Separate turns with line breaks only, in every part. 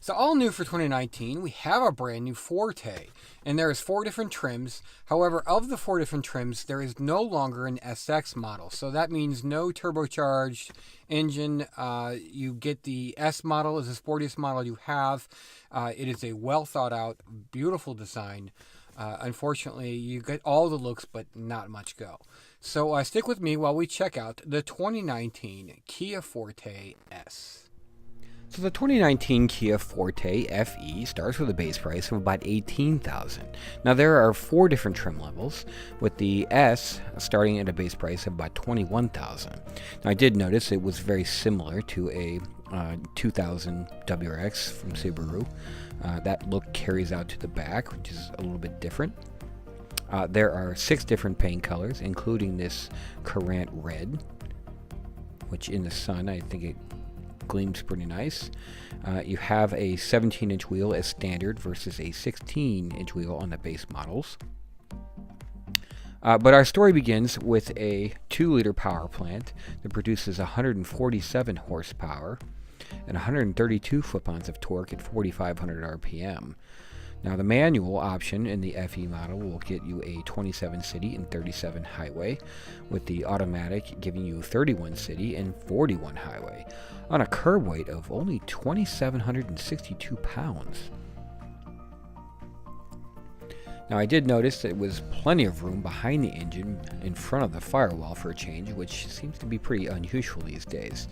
So all new for 2019, we have a brand new Forte, and there is 4 different trims. However, of the 4 different trims, there is no longer an SX model. So that means no turbocharged engine. You get the S model is the sportiest model you have. It is a well thought out, beautiful design. Unfortunately, you get all the looks, but not much go. So stick with me while we check out the 2019 Kia Forte S. So the 2019 Kia Forte FE starts with a base price of about $18,000. Now there are 4 different trim levels, with the S starting at a base price of about $21,000. Now I did notice it was very similar to a 2000 WRX from Subaru. That look carries out to the back, which is a little bit different. There are 6 different paint colors, including this Currant Red, which in the sun I think it gleams pretty nice. You have a 17-inch wheel as standard versus a 16-inch wheel on the base models. But our story begins with a 2-liter power plant that produces 147 horsepower and 132 foot-pounds of torque at 4,500 RPM. Now the manual option in the FE model will get you a 27 city and 37 highway, with the automatic giving you 31 city and 41 highway, on a curb weight of only 2,762 pounds. Now I did notice there was plenty of room behind the engine in front of the firewall for a change, which seems to be pretty unusual these days.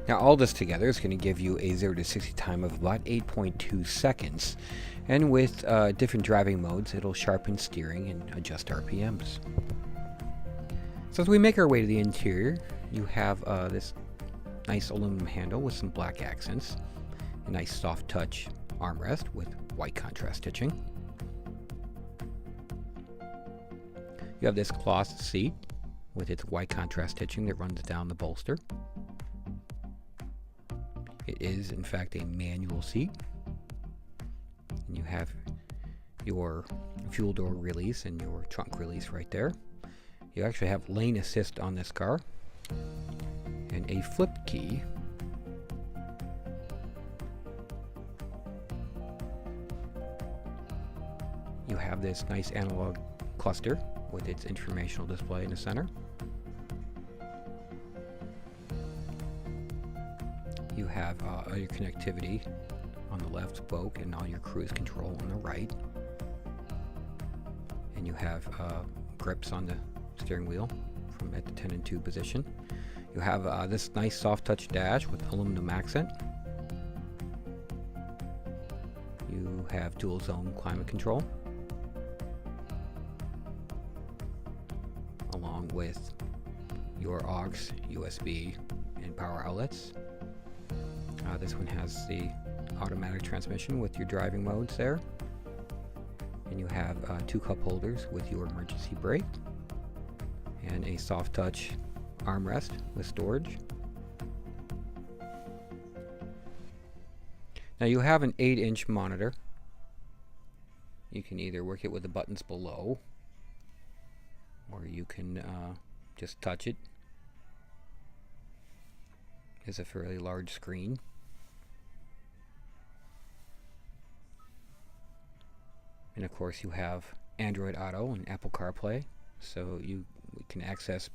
Now all this together is going to give you a 0 to 60 time of about 8.2 seconds, and with different driving modes it'll sharpen steering and adjust RPMs. So as we make our way to the interior, you have this nice aluminum handle with some black accents, a nice soft touch armrest with white contrast stitching. You have this cloth seat with its white contrast stitching that runs down the bolster. It is, in fact, a manual seat. And you have your fuel door release and your trunk release right there. You actually have lane assist on this car, and a flip key. You have this nice analog cluster with its informational display in the center. You have all your connectivity on the left spoke and all your cruise control on the right. And you have grips on the steering wheel from at the 10 and 2 position. You have this nice soft touch dash with aluminum accent. You have dual zone climate control, along with your aux, USB, and power outlets. This one has the automatic transmission with your driving modes there. And you have 2 cup holders with your emergency brake, and a soft touch armrest with storage. Now you have an 8-inch monitor. You can either work it with the buttons below, or you can just touch it. It's a fairly large screen. And of course you have Android Auto and Apple CarPlay, so you can access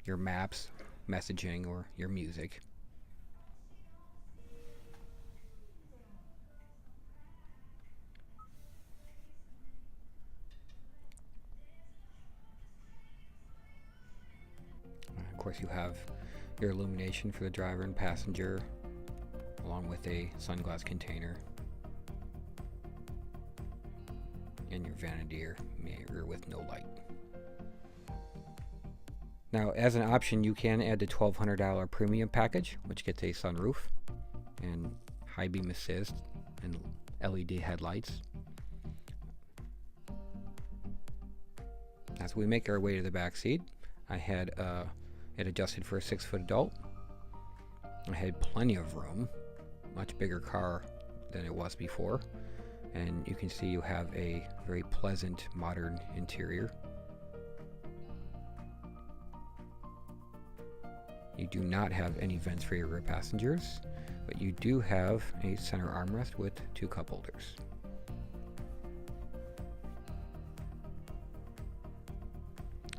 your maps messaging or your music. Of course, you have your illumination for the driver and passenger, along with a sunglass container, and your vanity mirror with no light. Now, as an option, you can add the $1,200 premium package, which gets a sunroof and high beam assist and LED headlights. As we make our way to the back seat, I had it adjusted for a 6-foot adult. I had plenty of room, much bigger car than it was before, and you can see you have a very pleasant modern interior. You do not have any vents for your rear passengers, but you do have a center armrest with 2 cup holders.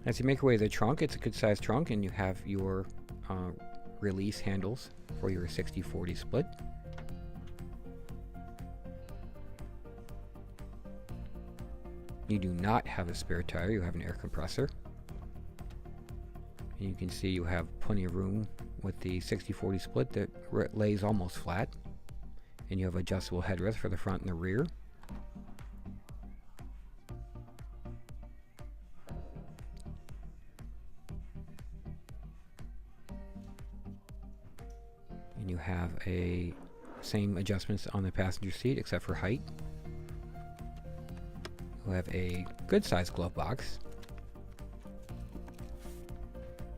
As you make your way to the trunk, it's a good sized trunk, and you have your release handles for your 60/40 split. You do not have a spare tire, you have an air compressor. And you can see you have plenty of room with the 60/40 split that lays almost flat. And you have adjustable headrests for the front and the rear. And you have a same adjustments on the passenger seat except for height. You have a good sized glove box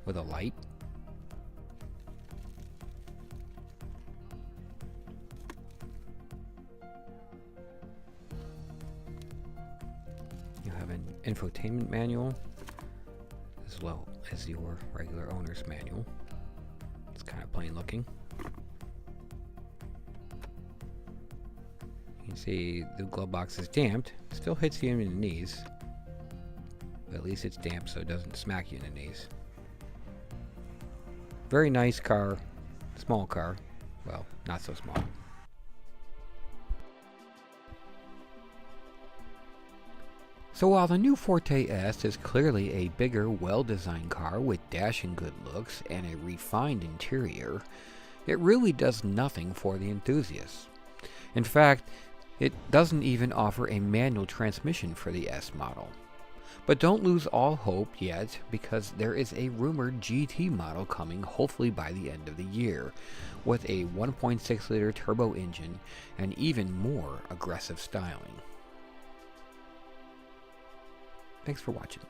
with a light. You have an infotainment manual as well as your regular owner's manual. It's kind of plain looking. You can see the glove box is damped. Still hits you in the knees, but at least it's damp so it doesn't smack you in the knees. Very nice car, small car, well, not so small. So while the new Forte S is clearly a bigger, well-designed car with dashing good looks and a refined interior, it really does nothing for the enthusiasts. In fact, it doesn't even offer a manual transmission for the S model. But don't lose all hope yet, because there is a rumored GT model coming hopefully by the end of the year, with a 1.6-liter turbo engine and even more aggressive styling. Thanks for watching.